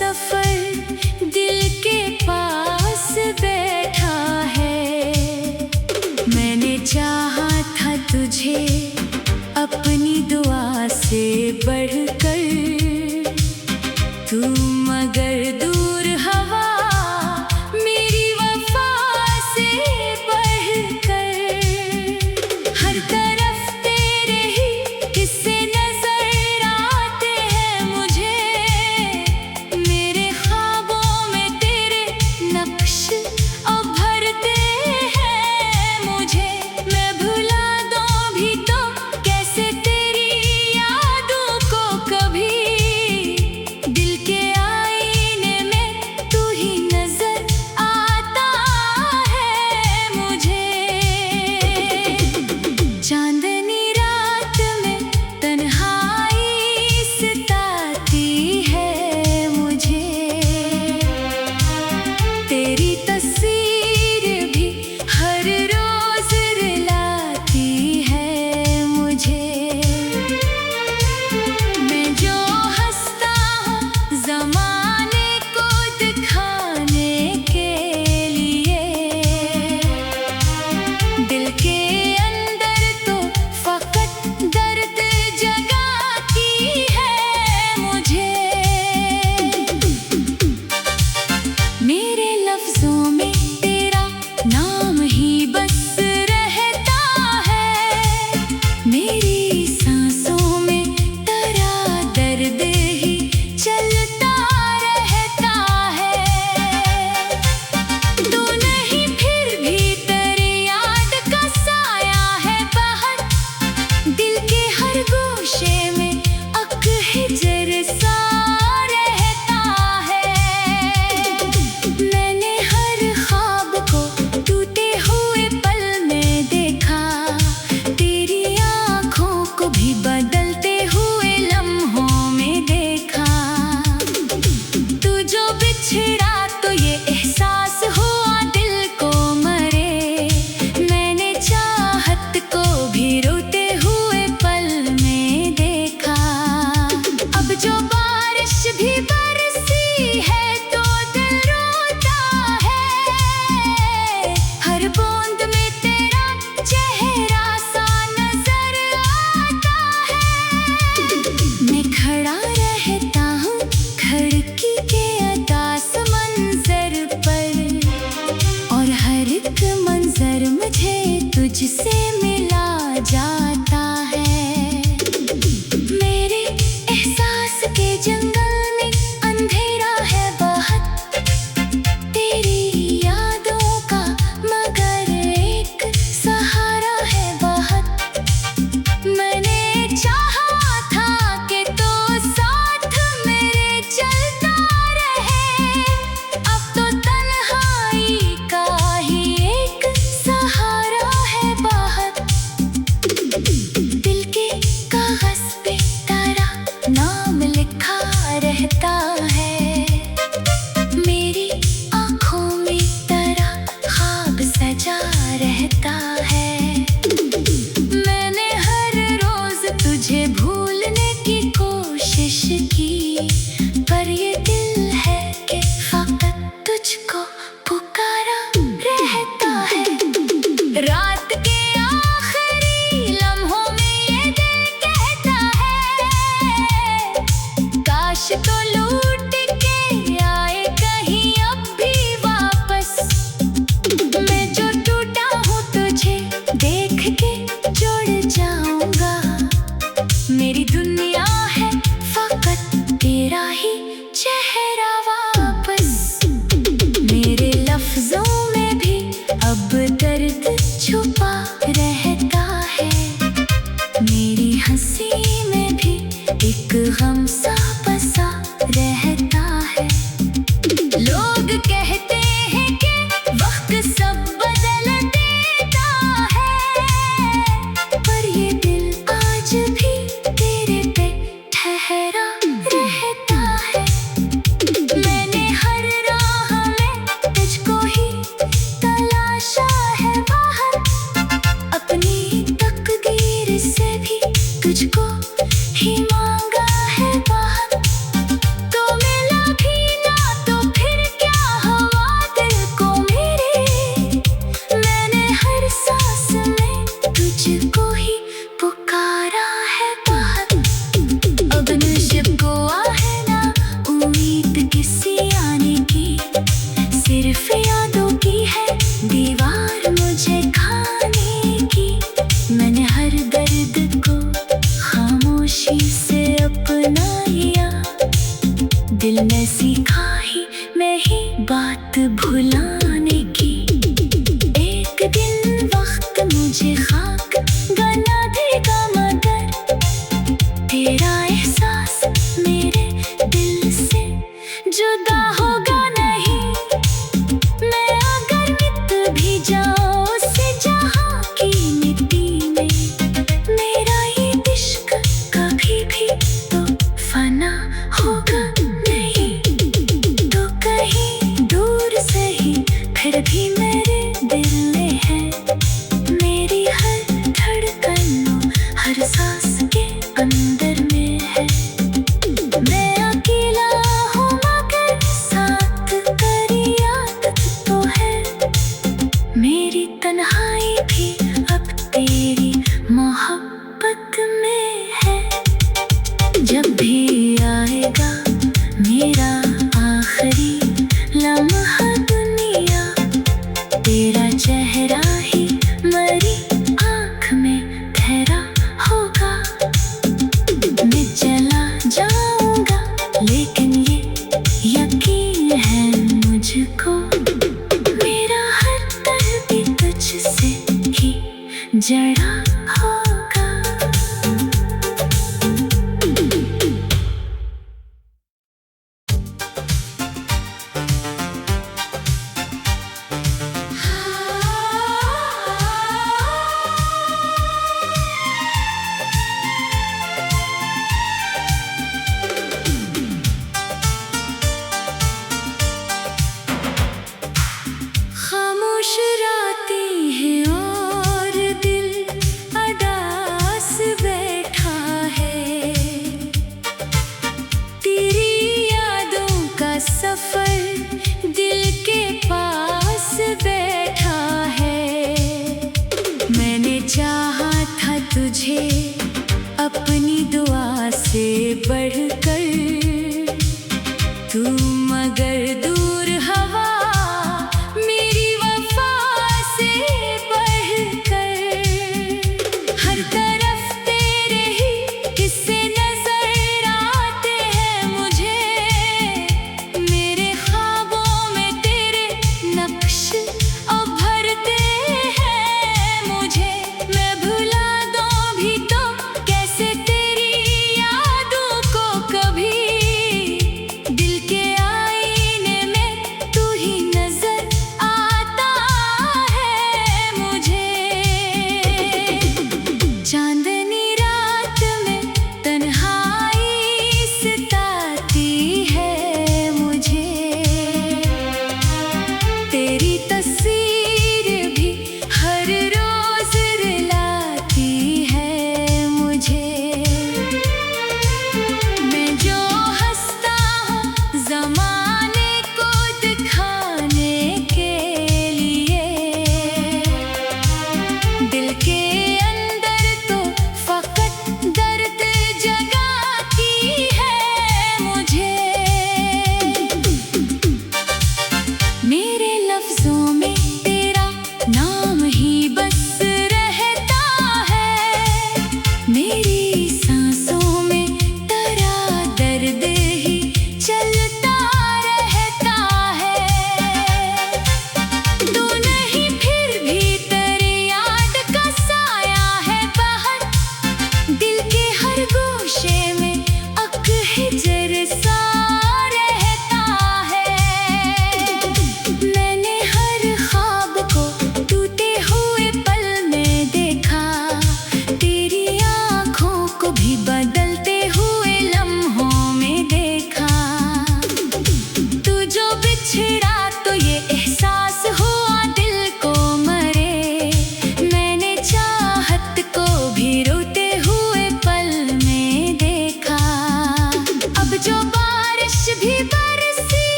सफर दिल के पास बैठा है। मैंने चाहा था तुझे अपनी दुआ से बढ़कर, तू मगर दूर हवा मेरी वफा से बढ़कर। हर तरफ तेरे ही किस्से नजर आते हैं मुझे, मेरे ख्वाबों में तेरे नक्श उभरते हैं मुझे। मैं भुला दूं भी तो कैसे तेरी यादों को कभी, दिल के आईने में तू ही नजर आता है मुझे। चांदनी रात में तन्हाई सताती है मुझे, तेरी तस्वीर भी हर रोज रुलाती है मुझे। मैं जो हंसता हूँ ज़माने को दिखाने के लिए, दिल के अंदर तो फकत दर्द जगाती है मुझे। मेरे लफ्जों में तेरा नाम ही बस रहता है, मेरी सांसों में तेरा दर्द ही चलता रहता है। तू नहीं फिर भी तेरी याद का साया है बाहर, दिल के हर गोशे में अकहिजर सा रहता है। मैंने हर ख्वाब को टूटे हुए पल में देखा, तेरी आँखों को भी बदलते हुए लम्हों में देखा। तू जो बिछड़ा तो ये एहसास हुआ दिल को मरे, मैंने चाहत को भी रोते हुए पल में देखा। अब जो बारिश भी बरसी है तो दिल रोता है, हर बूंद में तेरा चेहरा सा नजर आता है। मैं खड़ा रहता हूँ खिड़की के अदास मंजर पर, और हर एक मंजर मुझे तुझसे मिला जाता है। मेरे एहसास के जंगल में अंधेरा है बहुत, तेरी यादों का मगर एक सहारा है बहुत। मैंने चाहा था कि तू साथ मेरे चलता रहे, अब तो तन्हाई का ही एक सहारा है बहुत। दिल के कागज पे तेरा नाम लिखा रहता है, मेरी आँखों में तेरा ख्वाब सजा रहता है। मैंने हर रोज तुझे भूलने की कोशिश की, पर ये दिल है कि फकत तुझको पुकारा रहता है। रात के आखिरी लम्हों में ये दिल कहता है, काश तो लूट के आए कहीं अब भी वापस। मैं जो टूटा हूँ तुझे देख के जुड़ जाऊंगा, मेरी दुनिया है फकत तेरा ही चेहरा वापस। मेरे लफ्जों में भी अब दर्द छुपा रहता है, मेरी हंसी में भी एक गम सा बसा रहता है। लोग कहते हैं कि वक्त सब बदल देता है, पर ये दिल आज भी तेरे पे ठहरा रहता है। मैंने हर राह में तुझको ही तलाशा है बाहर, अपनी तकदीर से भी तुझको ही मांगा है बाहर। तो दिल ने सीखा ही मैं ही बात भुलाने की। एक दिन वक्त मुझे खाक बना देगा, मगर तेरा एहसास मेरे दिल से जुदा होगा नहीं। मैं अगर मिट भी जाऊं उससे जहां की मिट्टी में, मेरा ये इश्क कभी भी तो फना होगा नहीं। तो कहीं दूर से ही फिर भी मेरे दिल में है, मेरी हर धड़कन हर सांस के अंदर में है। मैं अकेला हूँ मगर साथ तेरी आदत तो है, मेरी तन्हाई भी अब तेरी मोहब्बत में है। जब भी आएगा मेरा आखिरी लम्हा दुनिया, तेरा चेहरा ही मेरी आँख में ठहरा होगा। मैं चला जाऊंगा लेकिन ये यकीन है मुझको, मेरा हर दर्द तुझसे ही जड़ा होगा। खामोश रातें हैं और दिल अदास बैठा है, तेरी यादों का सफर दिल के पास बैठा है। मैंने चाहा था तुझे अपनी दुआ से बढ़कर, तू मगर दूर हवा मेरी वफा से बढ़कर। हर तरफ तेरे ही किस्से नजर आते हैं मुझे, मेरे ख्वाबों में तेरे नक्श उभरते हैं मुझे। मैं भुला दूं भी तो कैसे तेरी यादों को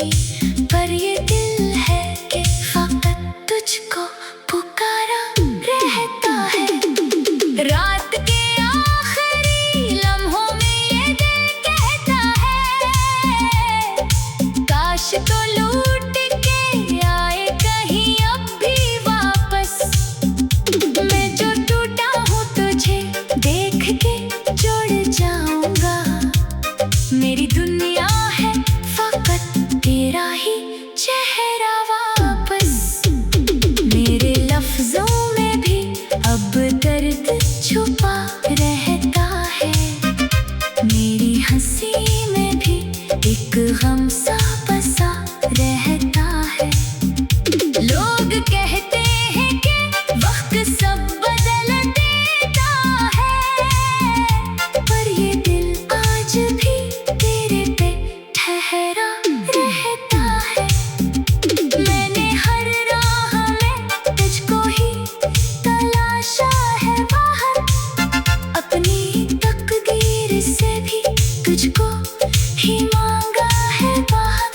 पर ये दिल है कि फकत तुझको पुकारा रहता है। रात के आखिरी लम्हों में ये दिल कहता है, काश तो लूट के आए कहीं अब भी वापस। मैं जो टूटा हूँ तुझे देख के जुड़ जाऊंगा। मेरी दुनिया है फकत तेरा ही चेहरा वापस। मेरे लफ्जों में भी अब दर्द छुपा रहता है, मेरी हंसी में भी एक गम सा बसा रहता है। लोग कहते हैं कि वक्त सब बदल देता है, पर ये दिल आज भी तेरे पे ठहरा रहता है। मैंने हर राह में तुझको ही तलाशा है बाहर, अपनी तकदीर से भी तुझको ही मांगा है बाहर।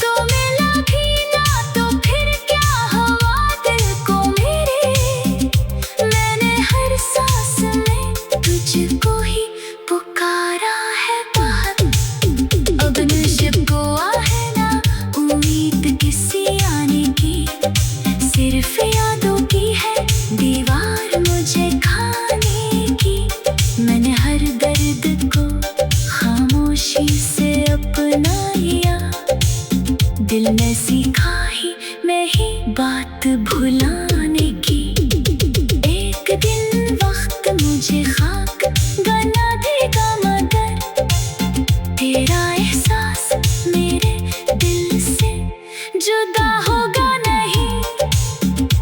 तो मिला भी ना तो फिर क्या हुआ दिल को मेरे, मैंने हर सांस में तुझको ही पुकारा है बाहर। अब नशीब को है ना उम्मीद किसी आने की, सिर्फ यादों की है दीवार मुझे खाने की। मैंने हर दर्द को खामोशी से अपनाया, दिल ने सीखा ही मैं ही बात भुलाने की। एक दिन वक्त मुझे खाक बना देगा, मगर तेरा एहसास मेरे दिल से जुदा होगा नहीं।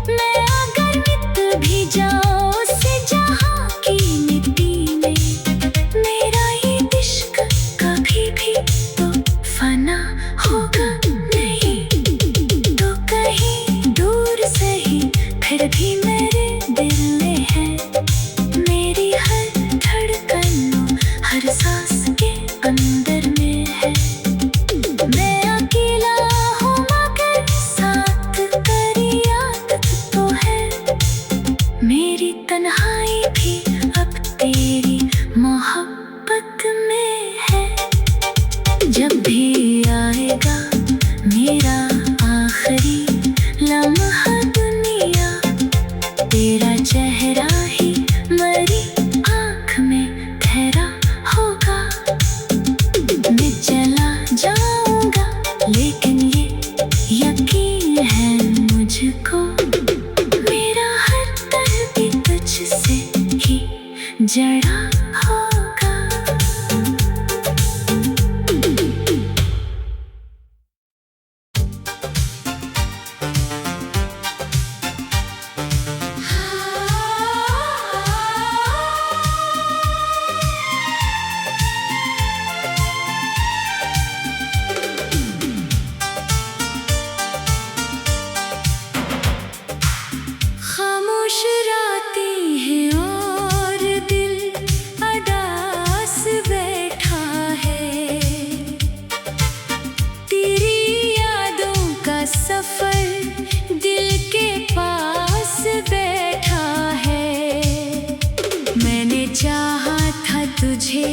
मैं अगर मिट भी जाऊं उससे जहां की मिट्टी में, मेरा ये इश्क कभी भी तो फना होगा नहीं। तो कहीं दूर से ही फिर भी मेरे दिल में है, मेरी हर धड़कनों हर सांस के अंदर में है। मैं अकेला हूँ मगर साथ तेरी याद तो है, मेरी तन्हाई भी अब तेरी मोहब्बत में है। जब भी आएगा मेरा आखिरी लम्हा दुनिया, तेरा चेहरा ही मेरी आँख में ठहरा होगा। मैं चला जाऊंगा लेकिन ये यकीन है मुझको, मेरा हर दर्द भी तुझसे ही जड़ा होगा। खामोश रातें हैं और दिल अदास बैठा है, तेरी यादों का सफर दिल के पास बैठा है। मैंने चाहा था तुझे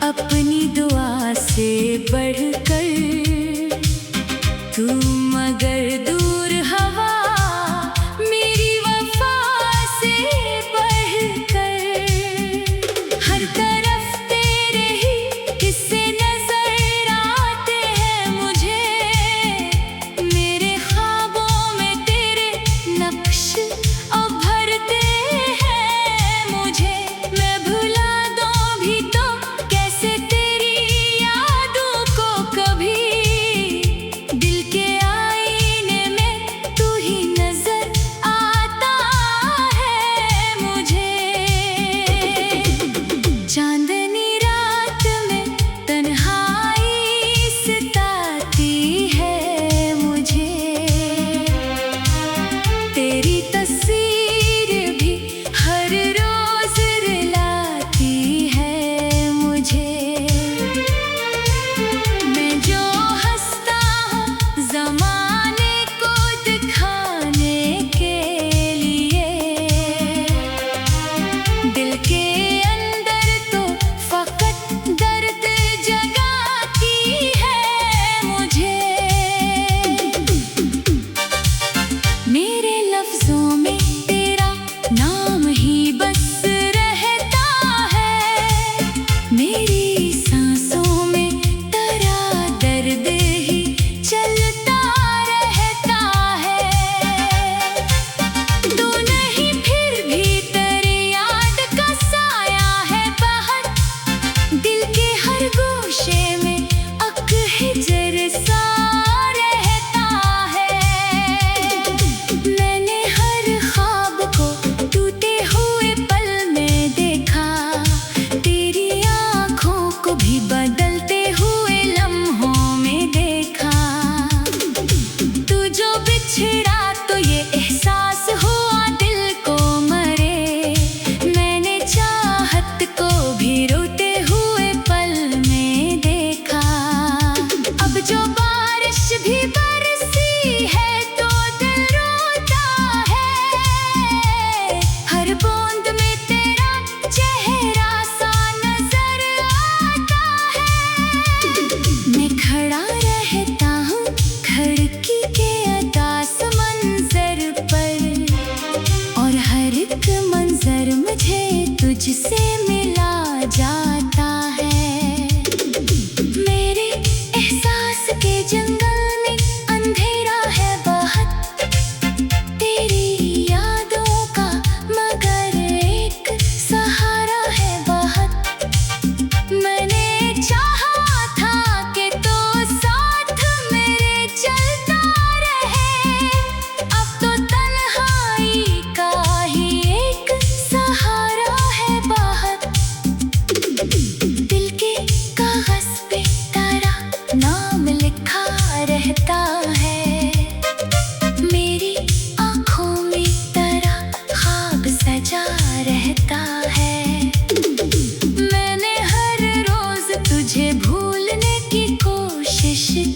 अपनी दुआ से बढ़कर, तू मगर दूर हवा मेरी वफा से बढ़कर। हर तरफ तेरे ही किस्से नजर आते हैं मुझे, मेरे ख्वाबों में तेरे नक्श उभरते हैं मुझे। मैं भुला दूं भी तो कैसे तेरी यादों को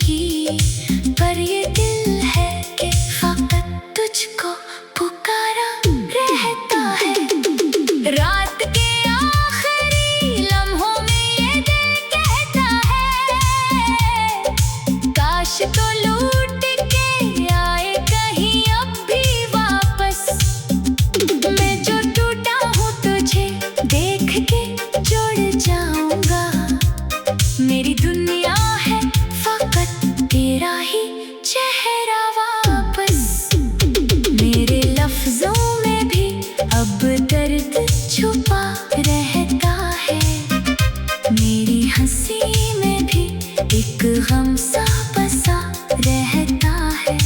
की, पर ये दिल है कि फकत तुझको पुकारा रहता है। रात के आखिरी लम्हों में ये दिल कहता है, काश तो लूट के आए कहीं अब भी वापस। मैं जो टूटा हूँ तुझे देख के जुड़ जाऊंगा। मेरी दुनिया है फकत तेरा ही चेहरा वापस। मेरे लफ्जों में भी अब दर्द छुपा रहता है, मेरी हंसी में भी एक गम सा बसा रहता है।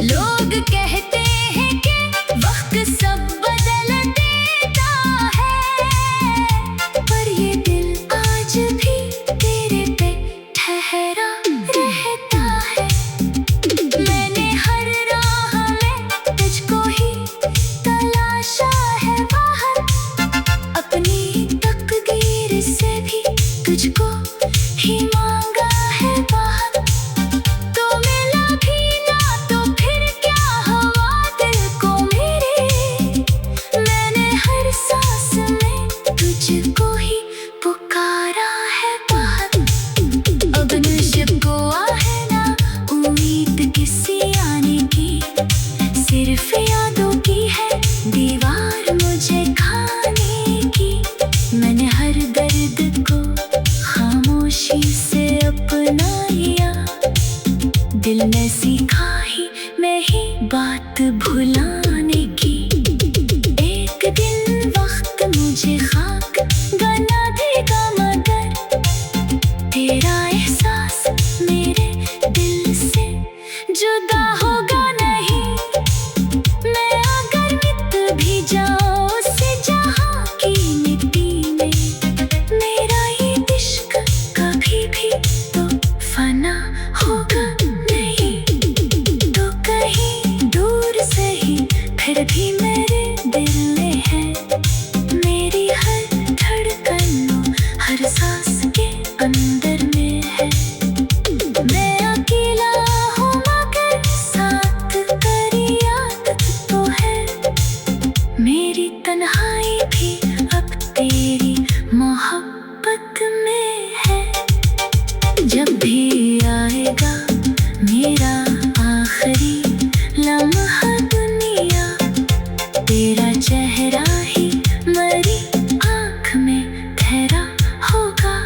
लोग कहते हैं कि वक्त सब बदल देता है, पर ये दिल आज भी तेरे पे ठहरा रहता है। मैंने हर राह में तुझको ही तलाशा है बाहर, अपनी तकदीर से भी तुझको ही मांगा है बाहर। तो मिला भी ना तो फिर क्या हुआ दिल को मेरे, मैंने हर सांस में तुझको ही पुकारा है बाहर। अब नशीब गोवा है ना उम्मीद किसी आने की, सिर्फ यादों की है दीवार मुझे खाने की। मैंने हर दर्द को खामोशी से अपनाया, दिल ने सीखा ही मैं ही बात भुलाने की। एक दिन वक्त मुझे खाक बना देगा, मगर तेरा एहसास मेरे दिल से जुदा होगा नहीं। मैं अगर मिट भी जाऊं उससे जहां की मिट्टी में, मेरा ये इश्क कभी भी तो फना होगा नहीं। तो कहीं दूर से ही फिर भी मेरे दिल में है, मेरी हर धड़कनों हर सांस के अंदर में है। मैं अकेला हूँ मगर साथ तेरी याद तो है, मेरी तन्हाई भी अब तेरी मोहब्बत में है। जब भी आएगा मेरा आखिरी लम्हा दुनिया, तेरा चेहरा ही मेरी आँख में ठहरा होगा।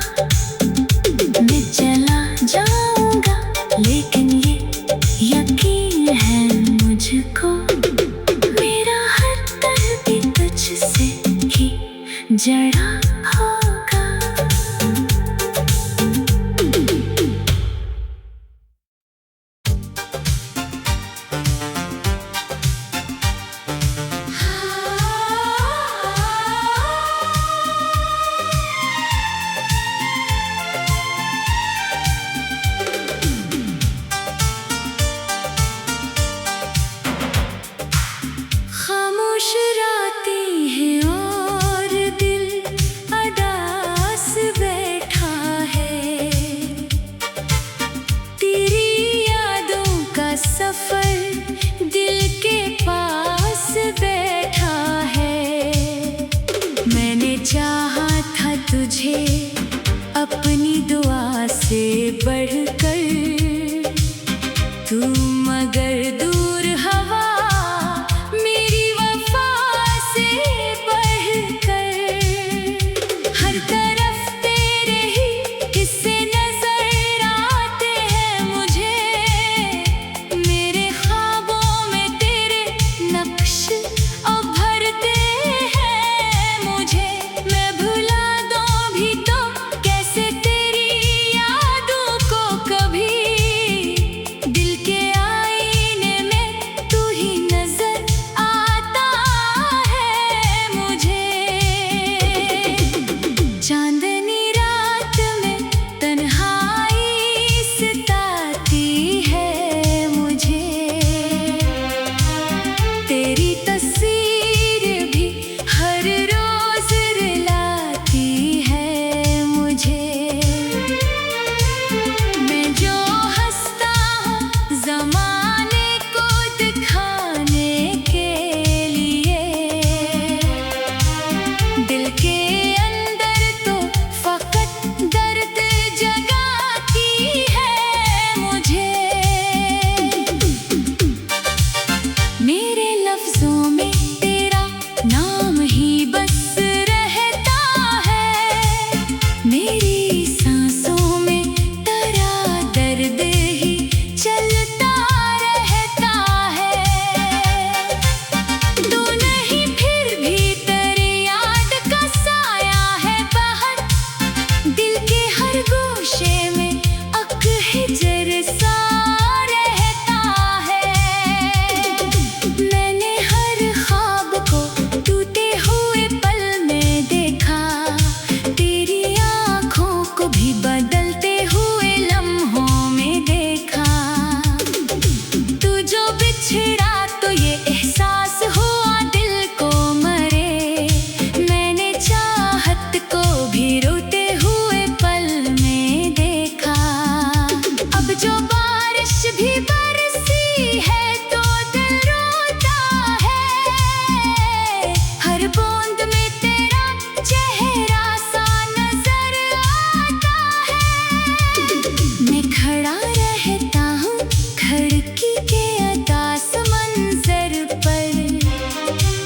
मैं चला जाऊंगा लेकिन ये यकीन है मुझको, मेरा हर दर्द तुझसे ही जड़ा होगा। खामोश रातें हैं और दिल अदास बैठा है, तेरी यादों का सफर दिल के पास बैठा है। मैंने चाहा था तुझे अपनी दुआ से बढ़कर, तू मगर दूर हवा मेरी वफा से बढ़कर। हर तरफ तेरे ही किस्से नजर आते हैं मुझे, मेरे ख्वाबों में तेरे नक्श उभरते हैं मुझे। मैं भुला दूं भी तो कैसे तेरी यादों को भी बरसी है तो दिल रोता है। हर बूंद में तेरा चेहरा सा नजर आता है। मैं खड़ा रहता हूँ खिड़की के अदास मंजर पर,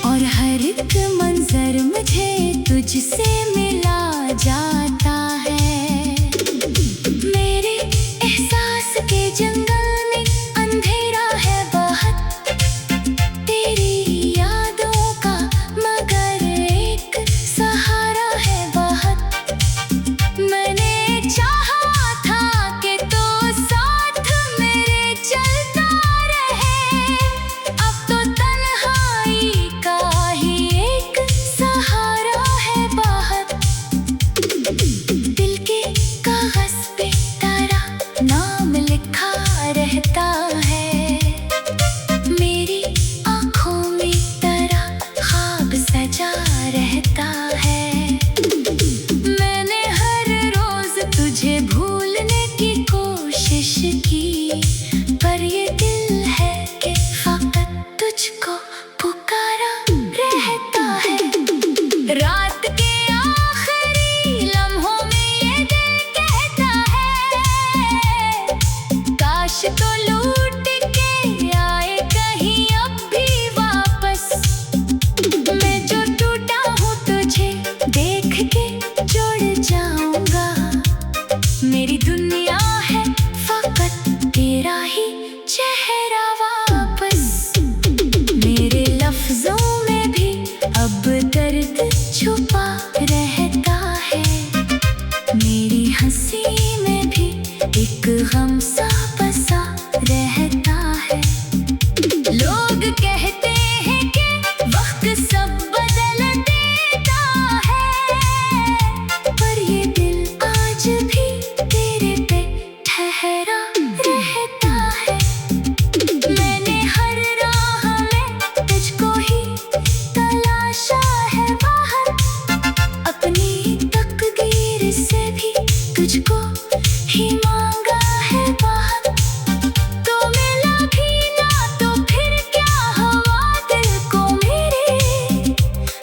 और हर एक मंजर मुझे तुझसे मिला जाता है। मेरे एहसास के जंगल में अंधेरा है बहुत, तेरी यादों का मगर एक सहारा है बहुत। मैंने चाहा था कि तो साथ मेरे चलता रहे, अब तो तन्हाई का ही एक सहारा है बहुत। दिल के कागज पे तेरा नाम लिखा रहता है, मेरी आँखों में तेरा ख्वाब सजा रहता है। मैंने हर रोज तुझे भूलने की कोशिश की, पर ये दिल है कि फकत तुझको पुकारा रहता है। रात के आखिरी लम्हों में ये दिल कहता है, काश तो लौट के आए कहीं अब भी वापस। मैं जो टूटा हूँ तुझे देख के जुड़ जाऊंगा, मेरी दुनिया है फकत तेरा ही चेहरा वापस। मेरे लफ्जों में भी अब दर्द छुपा रहता है, मेरी हंसी में भी एक गम सा बसा रहता है। लोग कहते हैं कि वक्त सब बदल देता है, पर ये दिल आज भी तेरे पे ठहरा रहता है। मैंने हर राह में तुझको ही तलाशा है बाहर, अपनी तकदीर से भी तुझको ही मांगा है बाहर। तो मिला भी ना तो फिर क्या हुआ दिल को मेरे,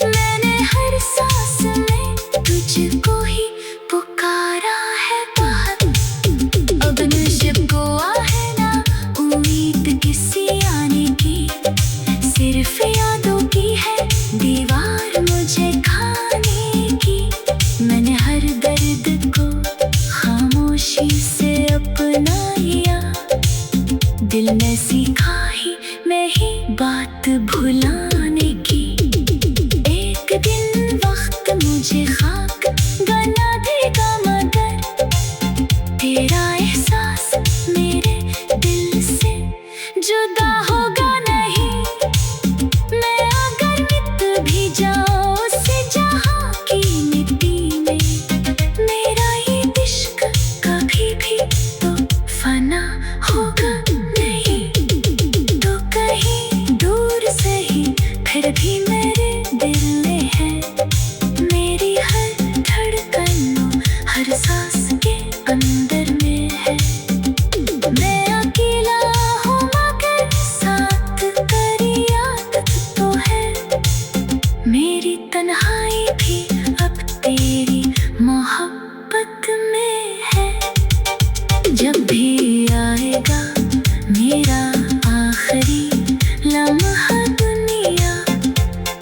मैंने हर सांस में तुझको ही पुकारा है बाहर। अब नशीब को है ना उम्मीद किसी आने की, सिर्फ यादों की है दीवार मुझे खाने की। मैंने हर दर्द को खामोशी से अपनाया, दिल ने सीखा ही मैं ही बात भुलाने की। एक दिन वक्त मुझे खाक बना देगा मगर तेरा एहसास मेरे दिल से जुदा होगा नहीं। मैं अगर मिट भी जाऊं उससे जहां की मिट्टी में, मेरा ये इश्क कभी भी तो फना होगा नहीं। तो कहीं दूर से ही फिर भी मेरे दिल में है, मेरी हर धड़कनों हर सांस के अंदर में है। मैं अकेला हूँ मगर साथ तेरी याद तो है, मेरी तन्हाई भी अब तेरी मोहब्बत में है। जब भी आएगा मेरा आखिरी लम्हा दुनिया,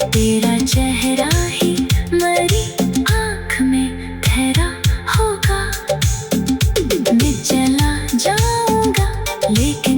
तेरा चेहरा ही मेरी आँख में ठहरा होगा। मैं चला जाऊंगा लेकिन